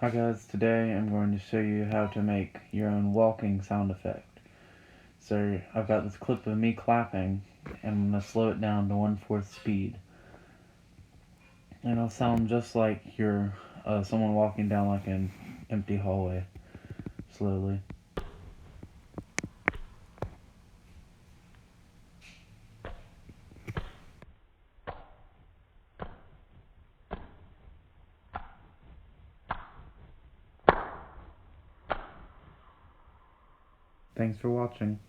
Hi guys, today I'm going to show you how to make your own walking sound effect. So I've got this clip of me clapping, and I'm going to slow it down to 1/4 speed. And it'll sound just like you're someone walking down like an empty hallway, slowly. Thanks for watching.